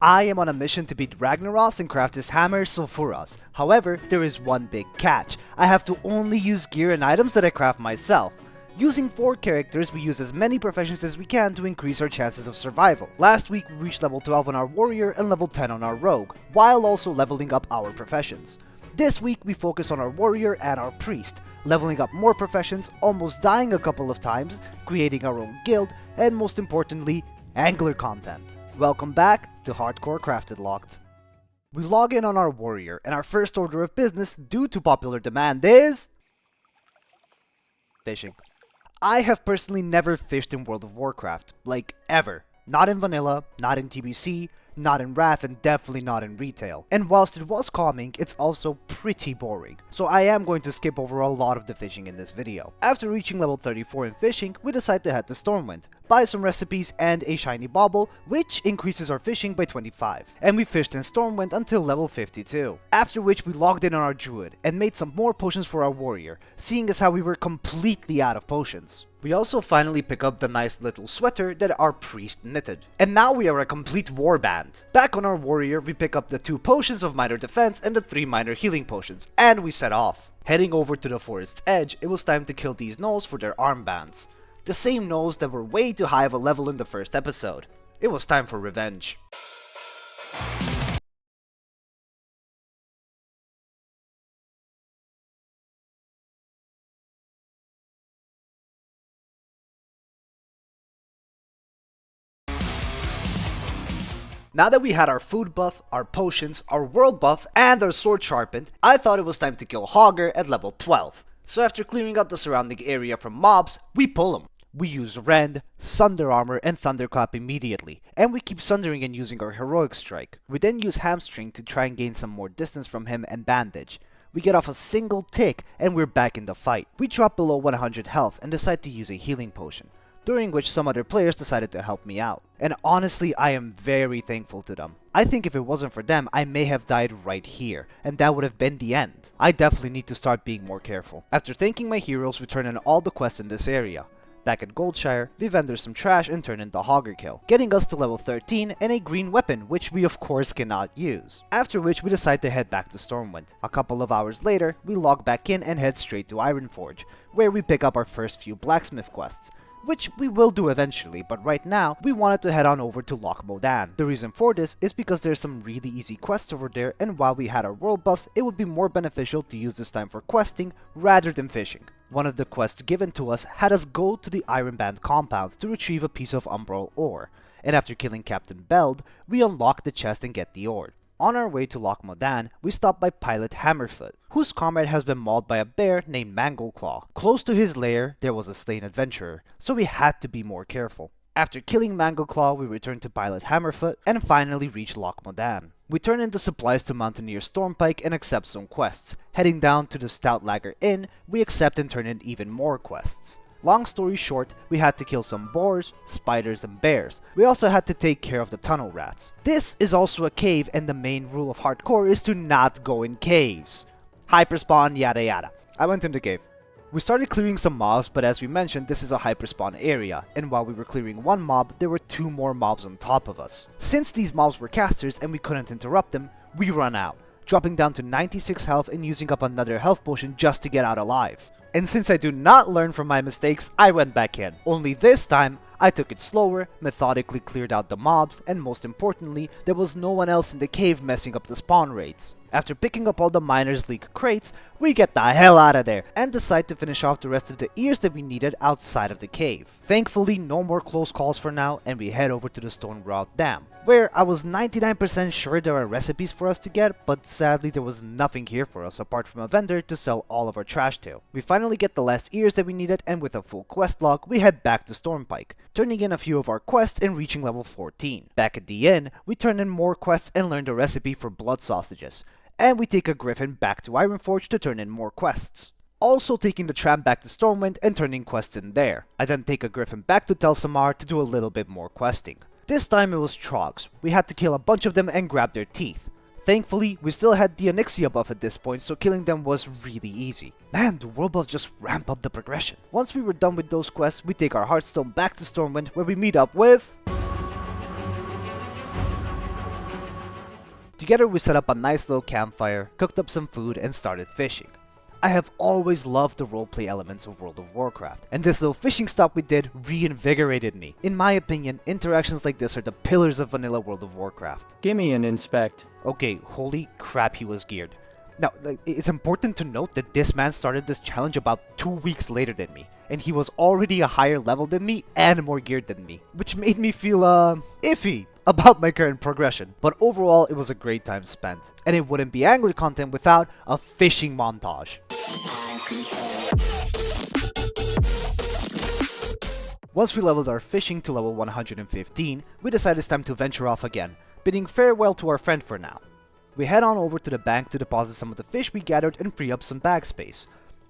I am on a mission to beat Ragnaros and craft his hammer Sulfuras. However, there is one big catch. I have to only use gear and items that I craft myself. Using 4 characters, we use as many professions as we can to increase our chances of survival. Last week we reached level 12 on our warrior and level 10 on our rogue, while also leveling up our professions. This week we focus on our warrior and our priest, leveling up more professions, almost dying a couple of times, creating our own guild, and most importantly, angler content. Welcome back to Hardcore CraftedLocked. We log in on our warrior, and our first order of business, due to popular demand, is fishing. I have personally never fished in World of Warcraft, like ever. Not in vanilla, not in TBC, not in Wrath, and definitely not in retail. And whilst it was calming, it's also pretty boring. So I am going to skip over a lot of the fishing in this video. After reaching level 34 in fishing, we decide to head to Stormwind, buy some recipes and a shiny bauble, which increases our fishing by 25. And we fished in Stormwind until level 52. After which we logged in on our druid and made some more potions for our warrior, seeing as how we were completely out of potions. We also finally pick up the nice little sweater that our priest knitted. And now we are a complete warband. Back on our warrior, we pick up the 2 potions of minor defense and the 3 minor healing potions, and we set off. Heading over to the forest's edge, it was time to kill these gnolls for their armbands. The same gnolls that were way too high of a level in the first episode. It was time for revenge. Now that we had our food buff, our potions, our world buff, and our sword sharpened, I thought it was time to kill Hogger at level 12. So after clearing out the surrounding area from mobs, we pull him. We use Rend, Sunder Armor, and Thunderclap immediately, and we keep sundering and using our Heroic Strike. We then use Hamstring to try and gain some more distance from him and Bandage. We get off a single tick and we're back in the fight. We drop below 100 health and decide to use a healing potion, during which some other players decided to help me out. And honestly, I am very thankful to them. I think if it wasn't for them, I may have died right here, and that would have been the end. I definitely need to start being more careful. After thanking my heroes, we turn in all the quests in this area. Back at Goldshire, we vendor some trash and turn in the Hogger kill, getting us to level 13 and a green weapon, which we of course cannot use. After which we decide to head back to Stormwind. A couple of hours later, we log back in and head straight to Ironforge, where we pick up our first few blacksmith quests, which we will do eventually, but right now, we wanted to head on over to Loch Modan. The reason for this is because there's some really easy quests over there, and while we had our world buffs, it would be more beneficial to use this time for questing rather than fishing. One of the quests given to us had us go to the Ironband compound to retrieve a piece of umbral ore, and after killing Captain Beld, we unlock the chest and get the ore. On our way to Loch Modan, we stop by Pilot Hammerfoot, whose comrade has been mauled by a bear named Mangleclaw. Close to his lair, there was a slain adventurer, so we had to be more careful. After killing Mangleclaw, we return to Pilot Hammerfoot and finally reach Loch Modan. We turn in the supplies to Mountaineer Stormpike and accept some quests. Heading down to the Stoutlager Inn, we accept and turn in even more quests. Long story short, we had to kill some boars, spiders, and bears. We also had to take care of the tunnel rats. This is also a cave, and the main rule of hardcore is to not go in caves. Hyperspawn, yada yada. I went in the cave. We started clearing some mobs, but as we mentioned, this is a hyperspawn area, and while we were clearing one mob, there were 2 more mobs on top of us. Since these mobs were casters and we couldn't interrupt them, we run out, dropping down to 96 health and using up another health potion just to get out alive. And since I do not learn from my mistakes, I went back in. Only this time, I took it slower, methodically cleared out the mobs, and most importantly, there was no one else in the cave messing up the spawn rates. After picking up all the Miner's League crates, we get the hell out of there and decide to finish off the rest of the ears that we needed outside of the cave. Thankfully, no more close calls for now, and we head over to the Stone Rod Dam, where I was 99% sure there are recipes for us to get, but sadly there was nothing here for us apart from a vendor to sell all of our trash to. We finally get the last ears that we needed, and with a full quest log, we head back to Stormpike, turning in a few of our quests and reaching level 14. Back at the inn, we turn in more quests and learn the recipe for blood sausages. And we take a griffin back to Ironforge to turn in more quests. Also taking the tram back to Stormwind and turning quests in there. I then take a griffin back to Telsamar to do a little bit more questing. This time it was trogs. We had to kill a bunch of them and grab their teeth. Thankfully, we still had the Onyxia buff at this point, so killing them was really easy. Man, the world buffs just ramp up the progression. Once we were done with those quests, we take our Hearthstone back to Stormwind, where we meet up with Together we set up a nice little campfire, cooked up some food, and started fishing. I have always loved the roleplay elements of World of Warcraft, and this little fishing stop we did reinvigorated me. In my opinion, interactions like this are the pillars of vanilla World of Warcraft. Gimme an inspect. Okay, holy crap, he was geared. Now, it's important to note that this man started this challenge about 2 weeks later than me, and he was already a higher level than me and more geared than me, which made me feel, iffy about my current progression. But overall, it was a great time spent, and it wouldn't be angler content without a fishing montage. Once we leveled our fishing to level 115, we decided it's time to venture off again, bidding farewell to our friend for now. We head on over to the bank to deposit some of the fish we gathered and free up some bag space,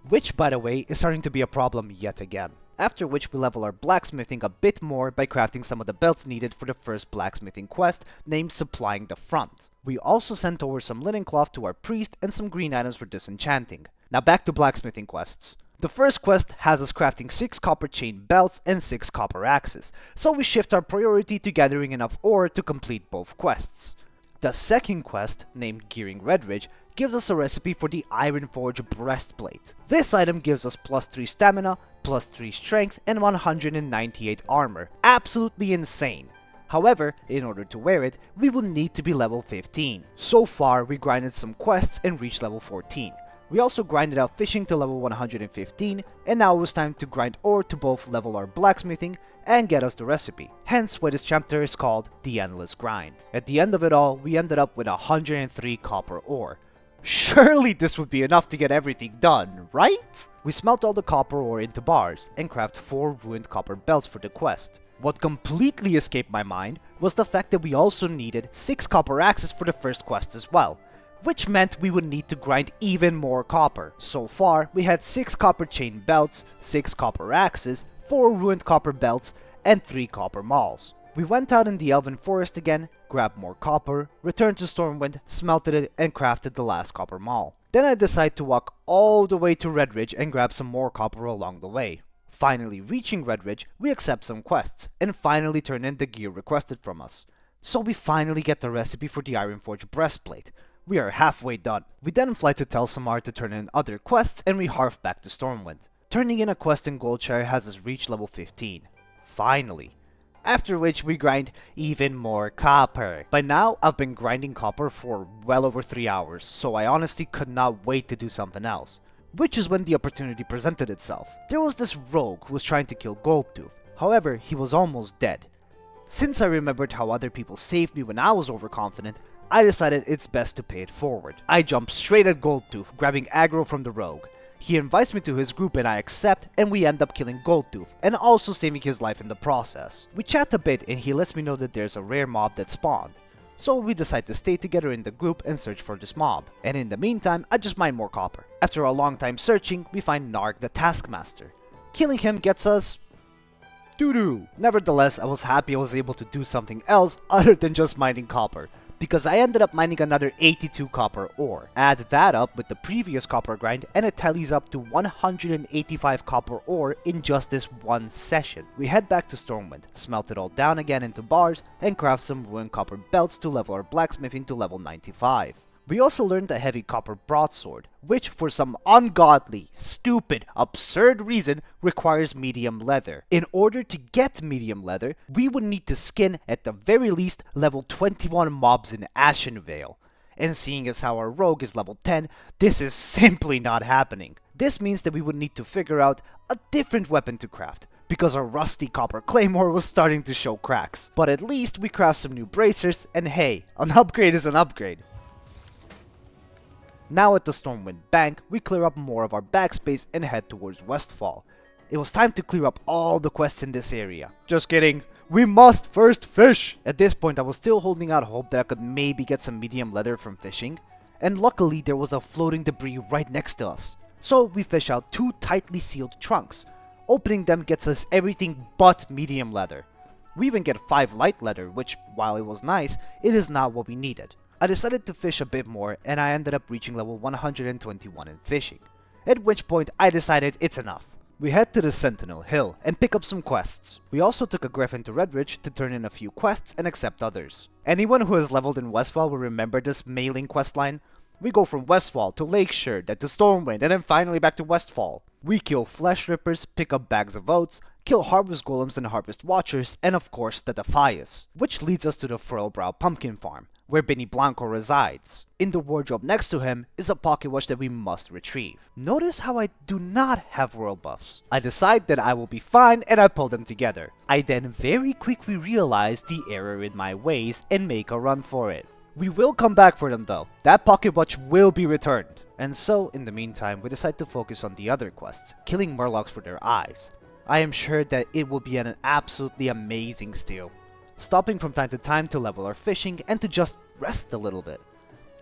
which, by the way, is starting to be a problem yet again. After which we level our blacksmithing a bit more by crafting some of the belts needed for the first blacksmithing quest named Supplying the Front. We also sent over some linen cloth to our priest and some green items for disenchanting. Now back to blacksmithing quests. The first quest has us crafting 6 copper chain belts and 6 copper axes, so we shift our priority to gathering enough ore to complete both quests. The second quest, named Gearing Redridge, gives us a recipe for the Iron Forge breastplate. This item gives us plus 3 stamina, plus 3 strength, and 198 armor. Absolutely insane. However, in order to wear it, we will need to be level 15. So far, we grinded some quests and reached level 14. We also grinded out fishing to level 115, and now it was time to grind ore to both level our blacksmithing and get us the recipe. Hence why this chapter is called The Endless Grind. At the end of it all, we ended up with 103 copper ore. Surely this would be enough to get everything done, right? We smelt all the copper ore into bars and craft 4 ruined copper belts for the quest. What completely escaped my mind was the fact that we also needed 6 copper axes for the first quest as well, which meant we would need to grind even more copper. So far, we had 6 copper chain belts, 6 copper axes, 4 ruined copper belts, and 3 copper mauls. We went out in the Elven Forest again, grabbed more copper, returned to Stormwind, smelted it, and crafted the last copper maul. Then I decided to walk all the way to Redridge and grab some more copper along the way. Finally reaching Redridge, we accept some quests, and finally turn in the gear requested from us. So we finally get the recipe for the Ironforge breastplate. We are halfway done. We then fly to Telsamar to turn in other quests, and we harf back to Stormwind. Turning in a quest in Goldshire has us reach level 15. Finally. After which we grind even more copper. By now, I've been grinding copper for well over 3 hours, so I honestly could not wait to do something else. Which is when the opportunity presented itself. There was this rogue who was trying to kill Goldtooth. However, he was almost dead. Since I remembered how other people saved me when I was overconfident, I decided it's best to pay it forward. I jumped straight at Goldtooth, grabbing aggro from the rogue. He invites me to his group and I accept, and we end up killing Goldtooth, and also saving his life in the process. We chat a bit and he lets me know that there's a rare mob that spawned. So we decide to stay together in the group and search for this mob. And in the meantime, I just mine more copper. After a long time searching, we find Narg the Taskmaster. Killing him gets us doo-doo. Nevertheless, I was happy I was able to do something else other than just mining copper, because I ended up mining another 82 copper ore. Add that up with the previous copper grind and it tallies up to 185 copper ore in just this one session. We head back to Stormwind, smelt it all down again into bars, and craft some ruined copper belts to level our blacksmithing to level 95. We also learned a heavy copper broadsword, which for some ungodly, stupid, absurd reason requires medium leather. In order to get medium leather, we would need to skin at the very least level 21 mobs in Ashenvale. And seeing as how our rogue is level 10, this is simply not happening. This means that we would need to figure out a different weapon to craft, because our rusty copper claymore was starting to show cracks. But at least we craft some new bracers, and hey, an upgrade is an upgrade. Now at the Stormwind Bank, we clear up more of our backspace and head towards Westfall. It was time to clear up all the quests in this area. Just kidding, we must first fish! At this point I was still holding out hope that I could maybe get some medium leather from fishing, and luckily there was a floating debris right next to us. So we fish out 2 tightly sealed trunks. Opening them gets us everything but medium leather. We even get 5 light leather, which, while it was nice, it is not what we needed. I decided to fish a bit more and I ended up reaching level 121 in fishing, at which point I decided it's enough. We head to the Sentinel Hill and pick up some quests. We also took a griffin to Redridge to turn in a few quests and accept others. Anyone who has leveled in Westfall will remember this mailing questline. We go from Westfall to Lakeshire, then to Stormwind, and then finally back to Westfall. We kill Flesh Rippers, pick up bags of oats, kill Harvest Golems and Harvest Watchers, and of course the Defias, which leads us to the Furlbrow Pumpkin Farm, where Benny Blaanco resides. In the wardrobe next to him is a pocket watch that we must retrieve. Notice how I do not have world buffs. I decide that I will be fine and I pull them together. I then very quickly realize the error in my ways and make a run for it. We will come back for them though. That pocket watch will be returned. And so, in the meantime, we decide to focus on the other quests, killing Murlocs for their eyes. I am sure that it will be an absolutely amazing steal. Stopping from time to time to level our fishing and to just rest a little bit.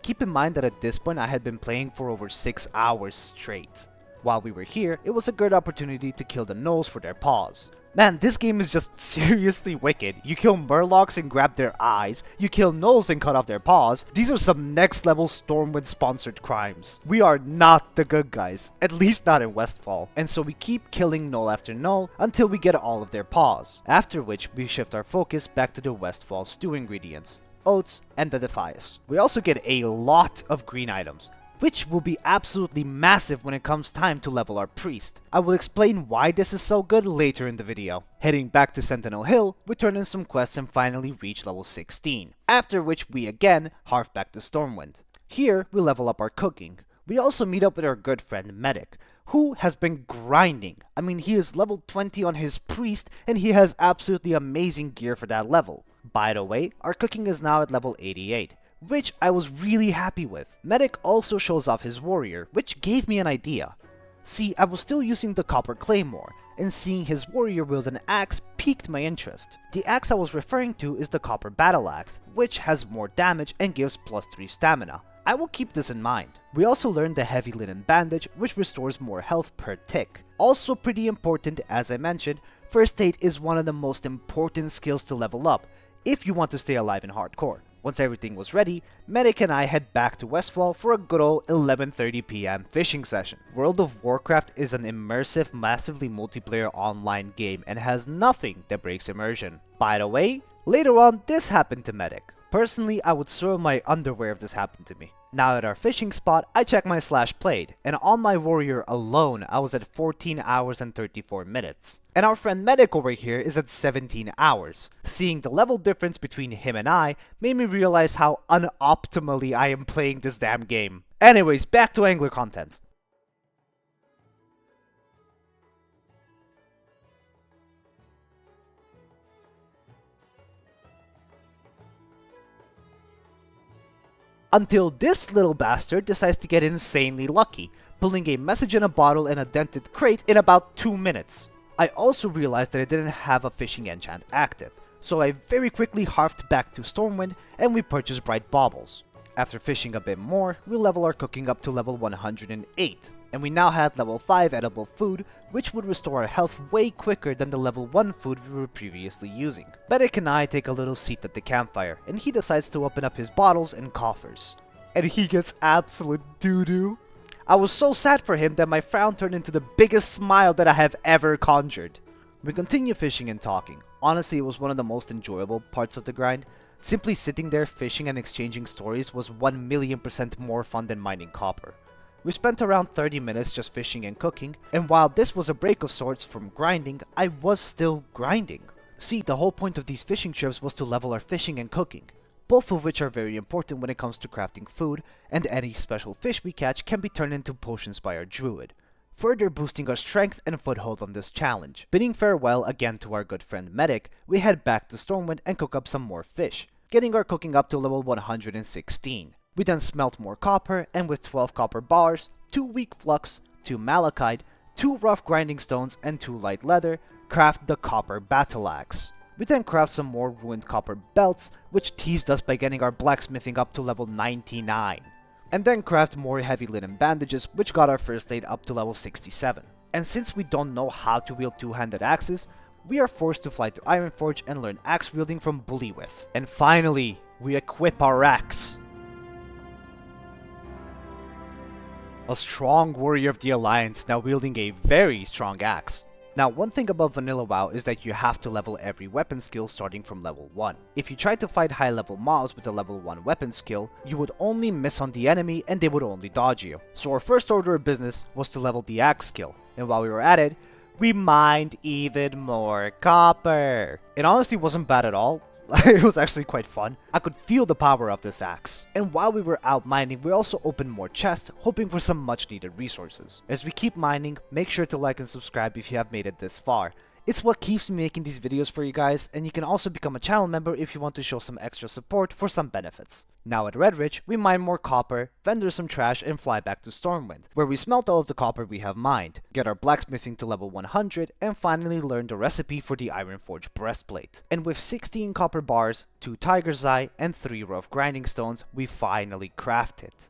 Keep in mind that at this point I had been playing for over 6 hours straight. While we were here, it was a good opportunity to kill the gnolls for their paws. Man, this game is just seriously wicked. You kill Murlocs and grab their eyes, you kill gnolls and cut off their paws. These are some next level Stormwind sponsored crimes. We are not the good guys, at least not in Westfall. And so we keep killing gnoll after gnoll until we get all of their paws. After which we shift our focus back to the Westfall stew ingredients, oats and the Defias. We also get a lot of green items, which will be absolutely massive when it comes time to level our priest. I will explain why this is so good later in the video. Heading back to Sentinel Hill, we turn in some quests and finally reach level 16, after which we again harf back to Stormwind. Here, we level up our cooking. We also meet up with our good friend Medic, who has been grinding. I mean, he is level 20 on his priest and he has absolutely amazing gear for that level. By the way, our cooking is now at level 88. Which I was really happy with. Medic also shows off his warrior, which gave me an idea. See, I was still using the copper claymore, and seeing his warrior wield an axe piqued my interest. The axe I was referring to is the copper battle axe, which has more damage and gives +3 stamina. I will keep this in mind. We also learned the heavy linen bandage, which restores more health per tick. Also pretty important, as I mentioned, first aid is one of the most important skills to level up, if you want to stay alive in hardcore. Once everything was ready, Medic and I head back to Westfall for a good old 11:30 PM fishing session. World of Warcraft is an immersive, massively multiplayer online game and has nothing that breaks immersion. By the way, later on this happened to Medic. Personally, I would soil my underwear if this happened to me. Now at our fishing spot, I check my slash played, and on my warrior alone, I was at 14 hours and 34 minutes. And our friend Medic over here is at 17 hours. Seeing the level difference between him and I made me realize how unoptimally I am playing this damn game. Anyways, back to angler content. Until this little bastard decides to get insanely lucky, pulling a message in a bottle and a dented crate in about 2 minutes. I also realized that I didn't have a fishing enchant active, so I very quickly harfed back to Stormwind and we purchased bright baubles. After fishing a bit more, we level our cooking up to level 108, and we now had level 5 edible food, which would restore our health way quicker than the level 1 food we were previously using. Medic and I take a little seat at the campfire, and he decides to open up his bottles and coffers. And he gets absolute doo-doo. I was so sad for him that my frown turned into the biggest smile that I have ever conjured. We continue fishing and talking. Honestly, it was one of the most enjoyable parts of the grind. Simply sitting there fishing and exchanging stories was 1,000,000% more fun than mining copper. We spent around 30 minutes just fishing and cooking, and while this was a break of sorts from grinding, I was still grinding. See, the whole point of these fishing trips was to level our fishing and cooking, both of which are very important when it comes to crafting food, and any special fish we catch can be turned into potions by our druid, further boosting our strength and foothold on this challenge. Bidding farewell again to our good friend Medic, we head back to Stormwind and cook up some more fish, getting our cooking up to level 116. We then smelt more copper, and with 12 copper bars, 2 weak flux, 2 malachite, 2 rough grinding stones, and 2 light leather, craft the copper battle axe. We then craft some more ruined copper belts, which teased us by getting our blacksmithing up to level 99. And then craft more heavy linen bandages, which got our first aid up to level 67. And since we don't know how to wield two-handed axes, we are forced to fly to Ironforge and learn axe wielding from Bullywith. And finally, we equip our axe. a strong warrior of the Alliance now wielding a very strong axe. Now, one thing about vanilla WoW is that you have to level every weapon skill starting from level 1. If you tried to fight high level mobs with a level 1 weapon skill, you would only miss on the enemy and they would only dodge you. So our first order of business was to level the axe skill, and while we were at it, we mined even more copper. It honestly wasn't bad at all. It was actually quite fun. I could feel the power of this axe. And while we were out mining, we also opened more chests, hoping for some much needed resources. As we keep mining, make sure to like and subscribe if you have made it this far. It's what keeps me making these videos for you guys, and you can also become a channel member if you want to show some extra support for some benefits. Now at Redrich, we mine more copper, vendor some trash, and fly back to Stormwind, where we smelt all of the copper we have mined, get our blacksmithing to level 100, and finally learn the recipe for the Ironforge breastplate. And with 16 copper bars, 2 tiger's eye, and 3 rough grinding stones, we finally craft it.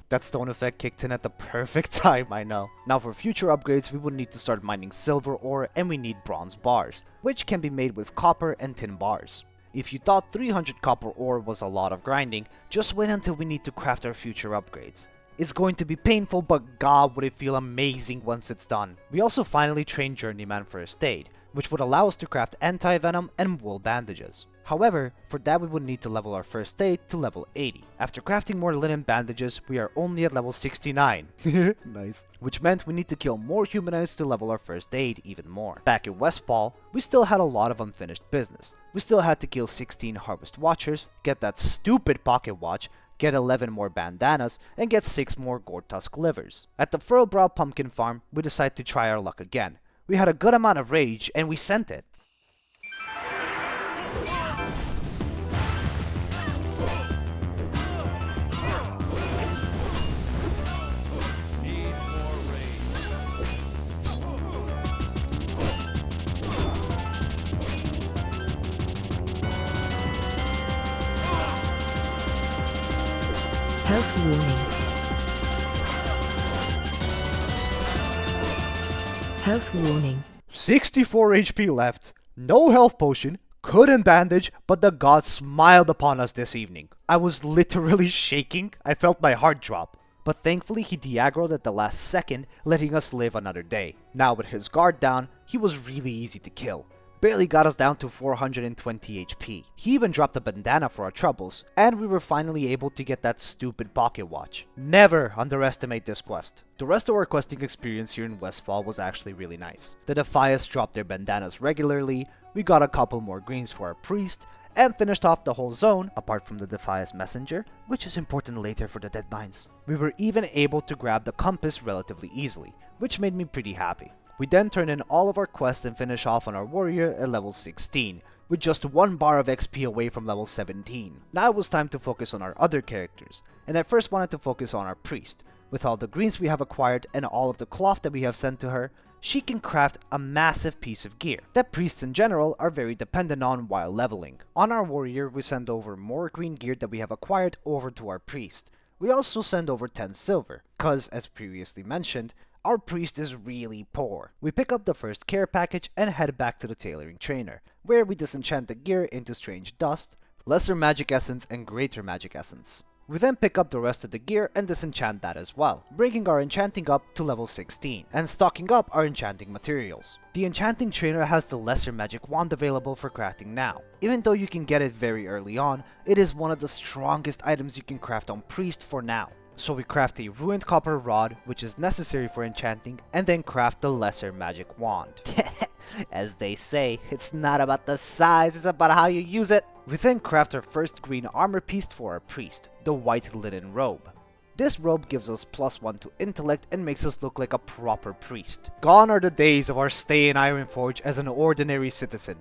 That stone effect kicked in at the perfect time, I know. Now for future upgrades, we would need to start mining silver ore and we need bronze bars, which can be made with copper and tin bars. If you thought 300 copper ore was a lot of grinding, just wait until we need to craft our future upgrades. It's going to be painful, but god would it feel amazing once it's done. We also finally trained Journeyman First Aid, which would allow us to craft anti-venom and wool bandages. However, for that we would need to level our first aid to level 80. After crafting more linen bandages, we are only at level 69. Nice. Which meant we need to kill more humanites to level our first aid even more. Back in Westfall, we still had a lot of unfinished business. We still had to kill 16 Harvest Watchers, get that stupid pocket watch, get 11 more bandanas, and get 6 more Gortusk livers. At the Furlbrow Pumpkin Farm, we decided to try our luck again. We had a good amount of rage, and we sent it. Health warning. Health warning. 64 HP left, no health potion, couldn't bandage, but the gods smiled upon us this evening. I was literally shaking, I felt my heart drop. But thankfully he de-aggroed at the last second, letting us live another day. Now with his guard down, he was really easy to kill. Barely got us down to 420 HP. He even dropped a bandana for our troubles, and we were finally able to get that stupid pocket watch. Never underestimate this quest. The rest of our questing experience here in Westfall was actually really nice. The Defias dropped their bandanas regularly, we got a couple more greens for our priest, and finished off the whole zone, apart from the Defias messenger, which is important later for the Deadmines. We were even able to grab the compass relatively easily, which made me pretty happy. We then turn in all of our quests and finish off on our warrior at level 16, with just 1 bar of XP away from level 17. Now it was time to focus on our other characters, and I first wanted to focus on our priest. With all the greens we have acquired and all of the cloth that we have sent to her, she can craft a massive piece of gear that priests in general are very dependent on while leveling. On our warrior, we send over more green gear that we have acquired over to our priest. We also send over 10 silver, cause as previously mentioned, our priest is really poor. We pick up the first care package and head back to the tailoring trainer, where we disenchant the gear into strange dust, lesser magic essence, and greater magic essence. We then pick up the rest of the gear and disenchant that as well, bringing our enchanting up to level 16, and stocking up our enchanting materials. The enchanting trainer has the lesser magic wand available for crafting now. Even though you can get it very early on, it is one of the strongest items you can craft on priest for now. So we craft a ruined copper rod, which is necessary for enchanting, and then craft the lesser magic wand. As they say, it's not about the size, it's about how you use it. We then craft our first green armor piece for our priest, the white linen robe. This robe gives us +1 to intellect and makes us look like a proper priest. Gone are the days of our stay in Ironforge as an ordinary citizen.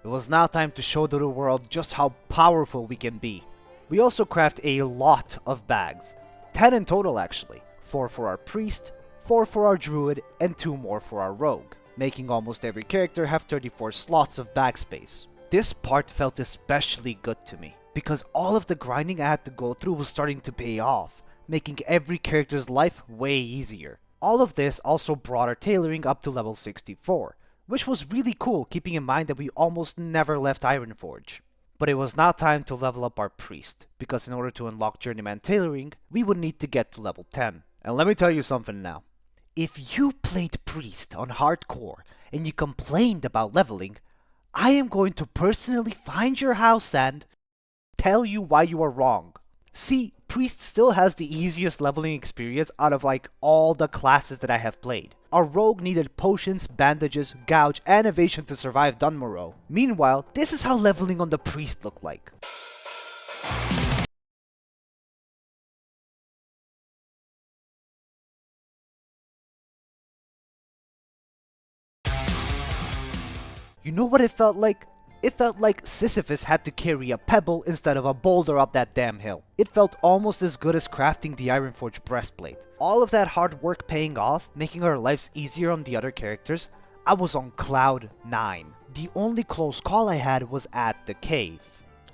It was now time to show to the world just how powerful we can be. We also craft a lot of bags. 10 in total actually, 4 for our priest, 4 for our druid, and 2 more for our rogue, making almost every character have 34 slots of bag space. This part felt especially good to me, because all of the grinding I had to go through was starting to pay off, making every character's life way easier. All of this also brought our tailoring up to level 64, which was really cool keeping in mind that we almost never left Ironforge. But it was now time to level up our priest, because in order to unlock journeyman tailoring, we would need to get to level 10. And let me tell you something now. If you played priest on hardcore and you complained about leveling, I am going to personally find your house and tell you why you are wrong. See, priest still has the easiest leveling experience out of like all the classes that I have played. Our rogue needed potions, bandages, gouge, and evasion to survive Dunmorrow. Meanwhile, this is how leveling on the priest looked like. You know what it felt like? It felt like Sisyphus had to carry a pebble instead of a boulder up that damn hill. It felt almost as good as crafting the Ironforge breastplate. All of that hard work paying off, making our lives easier on the other characters, I was on cloud 9. The only close call I had was at the cave.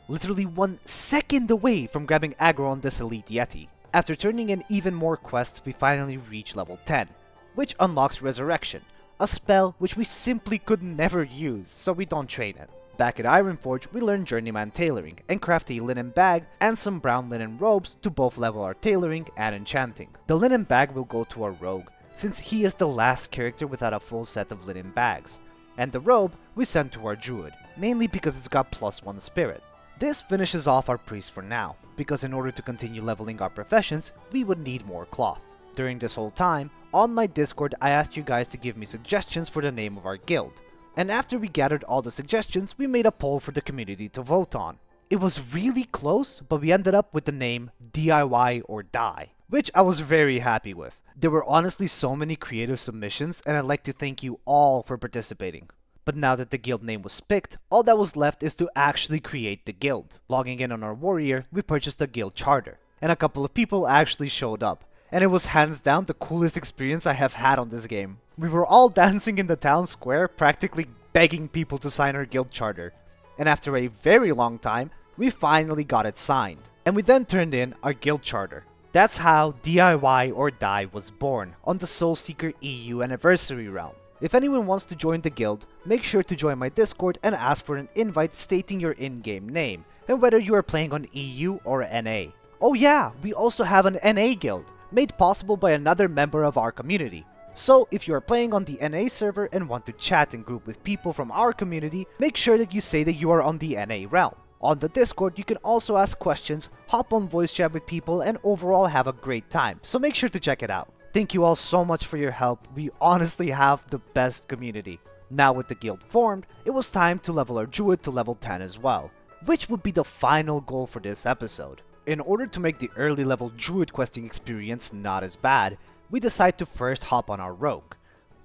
Literally 1 second away from grabbing aggro on this elite Yeti. After turning in even more quests, we finally reach level 10, which unlocks Resurrection, a spell which we simply could never use, so we don't train it. Back at Ironforge, we learn journeyman tailoring and craft a linen bag and some brown linen robes to both level our tailoring and enchanting. The linen bag will go to our rogue, since he is the last character without a full set of linen bags, and the robe we send to our druid, mainly because it's got +1 spirit. This finishes off our priest for now, because in order to continue leveling our professions, we would need more cloth. During this whole time, on my Discord I asked you guys to give me suggestions for the name of our guild, and after we gathered all the suggestions, we made a poll for the community to vote on. It was really close, but we ended up with the name DIY or Die, which I was very happy with. There were honestly so many creative submissions, and I'd like to thank you all for participating. But now that the guild name was picked, all that was left is to actually create the guild. Logging in on our warrior, we purchased a guild charter, and a couple of people actually showed up. And it was hands down the coolest experience I have had on this game. We were all dancing in the town square, practically begging people to sign our guild charter. And after a very long time, we finally got it signed. And we then turned in our guild charter. That's how DIY or Die was born on the Soulseeker EU anniversary round. If anyone wants to join the guild, make sure to join my Discord and ask for an invite stating your in-game name and whether you are playing on EU or NA. Oh yeah, we also have an NA guild, made possible by another member of our community. So if you are playing on the NA server and want to chat and group with people from our community, make sure that you say that you are on the NA realm. On the Discord, you can also ask questions, hop on voice chat with people, and overall have a great time, so make sure to check it out. Thank you all so much for your help, we honestly have the best community. Now with the guild formed, it was time to level our druid to level 10 as well, which would be the final goal for this episode. In order to make the early level druid questing experience not as bad, we decide to first hop on our rogue,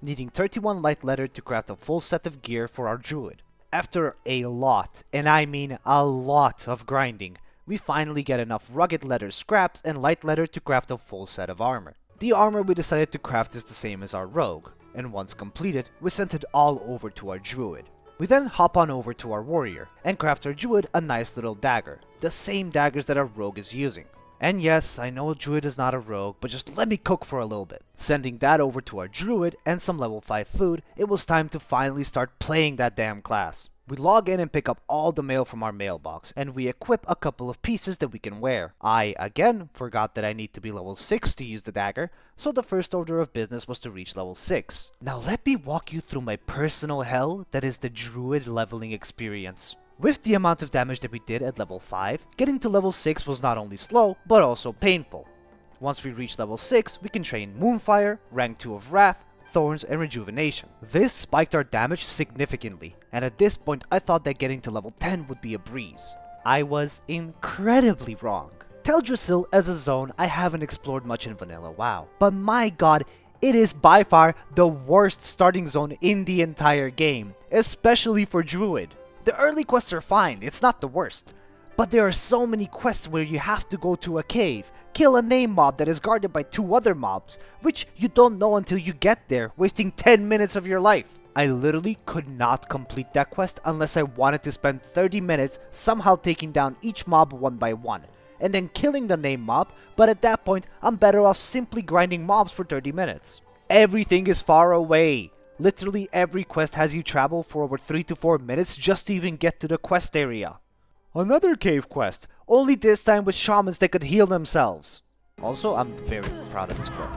needing 31 light leather to craft a full set of gear for our druid. After a lot, and I mean a lot of grinding, we finally get enough rugged leather scraps and light leather to craft a full set of armor. The armor we decided to craft is the same as our rogue, and once completed, we sent it all over to our druid. We then hop on over to our warrior, and craft our druid a nice little dagger, the same daggers that our rogue is using. And yes, I know druid is not a rogue, but just let me cook for a little bit. Sending that over to our druid and some level 5 food, it was time to finally start playing that damn class. We log in and pick up all the mail from our mailbox, and we equip a couple of pieces that we can wear. I, again, forgot that I need to be level 6 to use the dagger, so the first order of business was to reach level 6. Now let me walk you through my personal hell that is the druid leveling experience. With the amount of damage that we did at level 5, getting to level 6 was not only slow, but also painful. Once we reach level 6, we can train Moonfire, rank 2 of Wrath, Thorns, and Rejuvenation. This spiked our damage significantly, and at this point I thought that getting to level 10 would be a breeze. I was incredibly wrong. Teldrassil as a zone I haven't explored much in vanilla WoW, but my god, it is by far the worst starting zone in the entire game, especially for druid. The early quests are fine, it's not the worst. But there are so many quests where you have to go to a cave, kill a name mob that is guarded by 2 other mobs, which you don't know until you get there, wasting 10 minutes of your life. I literally could not complete that quest unless I wanted to spend 30 minutes somehow taking down each mob one by one, and then killing the name mob, but at that point I'm better off simply grinding mobs for 30 minutes. Everything is far away. Literally every quest has you travel for over 3 to 4 minutes just to even get to the quest area. Another cave quest, only this time with shamans that could heal themselves. Also, I'm very proud of this clip.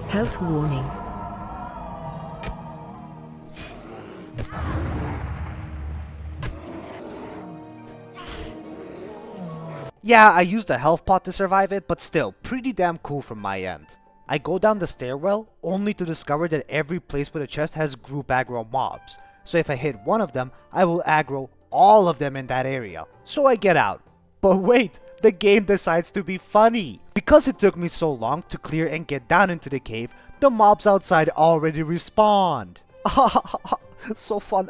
Health warning. Yeah, I used a health pot to survive it, but still, pretty damn cool from my end. I go down the stairwell, only to discover that every place with a chest has group aggro mobs. So if I hit one of them, I will aggro all of them in that area. So I get out. But wait, the game decides to be funny. Because it took me so long to clear and get down into the cave, the mobs outside already respawned. So fun.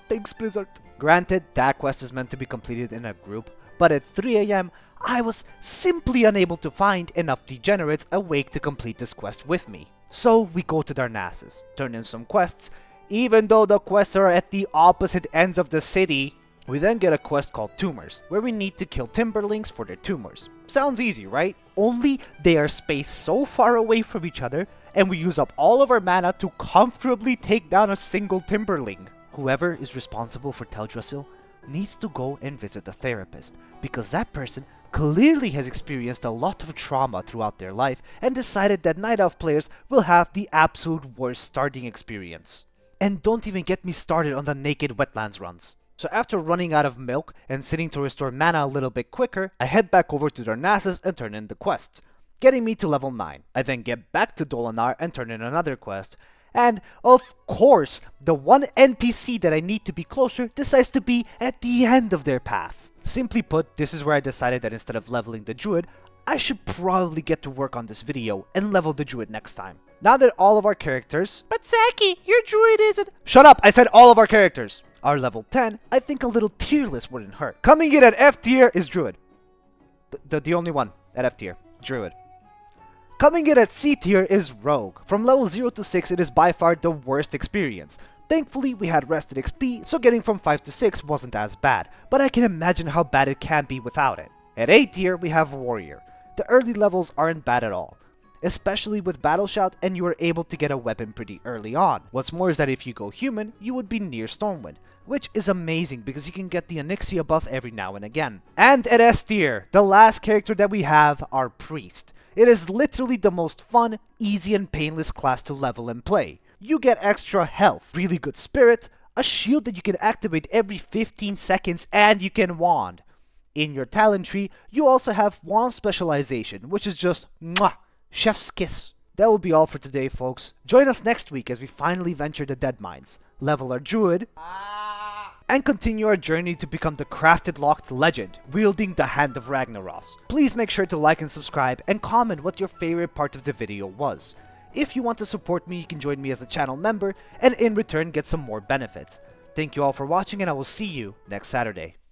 Thanks, Blizzard. Granted, that quest is meant to be completed in a group, but at 3 AM, I was simply unable to find enough degenerates awake to complete this quest with me. So we go to Darnassus, turn in some quests. Even though the quests are at the opposite ends of the city, we then get a quest called Tumors, where we need to kill Timberlings for their tumors. Sounds easy, right? Only they are spaced so far away from each other, and we use up all of our mana to comfortably take down a single Timberling. Whoever is responsible for Teldrassil needs to go and visit a therapist, because that person clearly has experienced a lot of trauma throughout their life and decided that Night Elf players will have the absolute worst starting experience. And don't even get me started on the naked wetlands runs. So after running out of milk and sitting to restore mana a little bit quicker, I head back over to Darnassus and turn in the quest, getting me to level 9. I then get back to Dolinar and turn in another quest. And, of course, the one NPC that I need to be closer decides to be at the end of their path. Simply put, this is where I decided that instead of leveling the druid, I should probably get to work on this video and level the druid next time. Now that all of our characters... But Saki, your druid isn't... Shut up! I said all of our characters are level 10, I think a little tier list wouldn't hurt. Coming in at F tier is druid. The only one at F tier. Druid. Coming in at C tier is Rogue. From level 0 to 6, it is by far the worst experience. Thankfully, we had rested XP, so getting from 5 to 6 wasn't as bad, but I can imagine how bad it can be without it. At A tier, we have Warrior. The early levels aren't bad at all, especially with Battle Shout, and you are able to get a weapon pretty early on. What's more is that if you go human, you would be near Stormwind, which is amazing because you can get the Onyxia buff every now and again. And at S tier, the last character that we have are Priest. It is literally the most fun, easy, and painless class to level and play. You get extra health, really good spirit, a shield that you can activate every 15 seconds, and you can wand. In your talent tree, you also have wand specialization, which is just mwah, chef's kiss. That will be all for today, folks. Join us next week as we finally venture the Deadmines, level our druid, and continue our journey to become the CraftedLocked legend, wielding the Hand of Ragnaros. Please make sure to like and subscribe, and comment what your favorite part of the video was. If you want to support me, you can join me as a channel member, and in return get some more benefits. Thank you all for watching, and I will see you next Saturday.